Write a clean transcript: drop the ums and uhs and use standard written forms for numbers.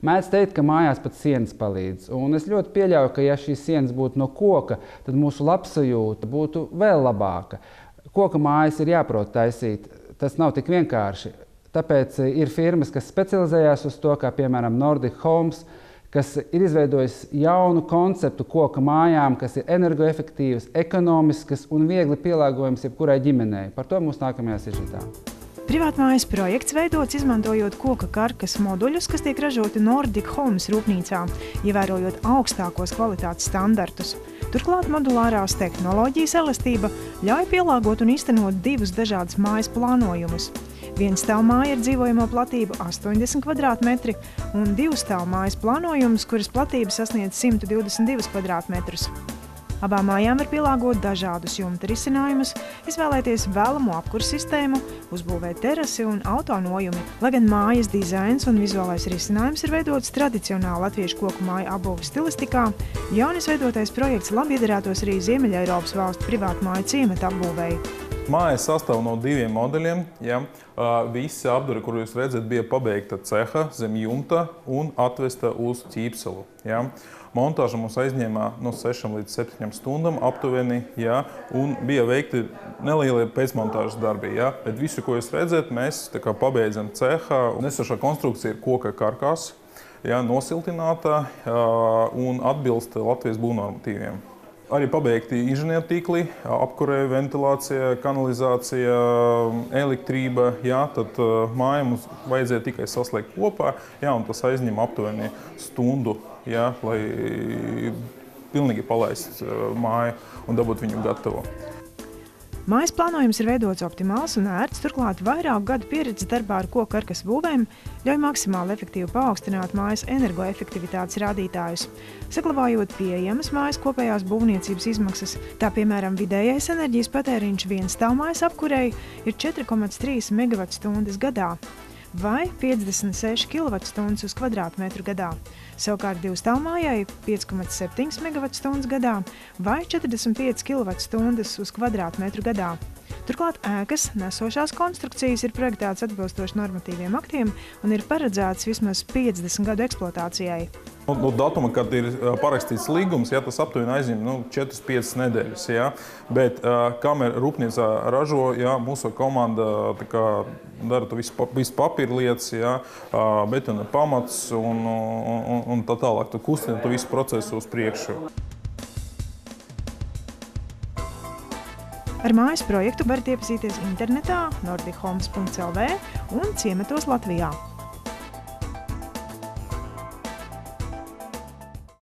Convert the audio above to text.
Mēdz teikt, ka mājās pat sienas palīdz. Un es ļoti pieļauju, ka ja šīs sienas būtu no koka, tad mūsu labsajūta būtu vēl labāka. Koka mājas ir jāprot taisīt. Tas nav tik vienkārši. Tāpēc ir firmas, kas specializējās uz to, kā piemēram Nordic Homes, kas ir izveidojis jaunu konceptu koka mājām, kas ir energoefektīvas, ekonomiskas un viegli pielāgojams jebkurai ģimenei. Par to mūsu nākamajā sižetā. Privātmājas projekts veidots izmantojot koka karkas moduļus, kas tiek ražoti Nordic Homes rūpnīcā, ievērojot augstākos kvalitātes standartus. Turklāt modulārās tehnoloģijas elastība ļauj pielāgot un īstenot divus dažādus mājas plānojumus. Vienstāvmāja ar dzīvojamo platību 80 kvadrātmetri un divstāvmājas plānojums, kuras platība sasniedz 122 kvadrātmetrus. Abām mājām var pielāgot dažādus jumta risinājumus, izvēlēties vēlamo apkurs sistēmu, uzbūvēt terasi un autonojumi. Lai gan mājas dizains un vizuālais risinājums ir veidots tradicionāli latviešu koku māju apbūves stilistikā, jaunis veidotais projekts labi iedarētos arī Ziemeļeiropas valstu privātmāju ciemata apbūvēji. Māja sastāv no diviem modeļiem. Ja. Visi apdari, kur jūs redzat, bija pabeigta ceha zem jumta un atvesta uz ķīpselu. Ja. Montāža mums aizņēmā no 6 līdz 7 stundām aptuveni, ja, un bija veikti nelielie pēcmontāžas darbi. Ja. Bet visu, ko jūs redzat, mēs pabeidzam cehā. Nesošā konstrukcija ir koka karkas, ja, nosiltināta un atbilst Latvijas būvnormatīviem. Arī pabeigti inženiertīkli, apkurē, ventilācija, kanalizācija, elektrība. Jā, tad māju mums vajadzēja tikai saslēgt kopā, jā, un tas aizņem aptuveni stundu, jā, lai pilnīgi palaistu māju un dabūtu viņu gatavu. Mājas plānojums ir veidots optimāls un ērts, turklāt vairāku gadu pieredzes darbā ar koku karkas būvēm ļauj maksimāli efektīvi paaugstināt mājas energoefektivitātes rādītājus, saglabājot pieejamas mājas kopējās būvniecības izmaksas. Tā, piemēram, vidējais enerģijas patēriņš vienstāvmājas apkurei ir 4,3 MWh gadā vai 56 kWh uz kvadrātmetru gadā. Savukārt divstāvmājai 5,7 MWh gadā vai 45 kWh uz kvadrātmetru gadā. Turklāt ēkas nesošās konstrukcijas ir projektētas atbilstoši normatīviem aktiem un ir paredzētas vismaz 50 gadu eksploatācijai. No datuma, kad ir parakstīts līgums, ja, tas aptuveni aizņem 4-5 nedēļas. Ja. Bet kamēr rūpnīcā ražo, ja, mūsu komanda dara to visu papīra lietas, ja, betona pamats un tā tālāk. Tu kustina to visu procesu uz priekšu. Ar mājas projektu varat iepazīties internetā nordichomes.lv un ciematos Latvijā.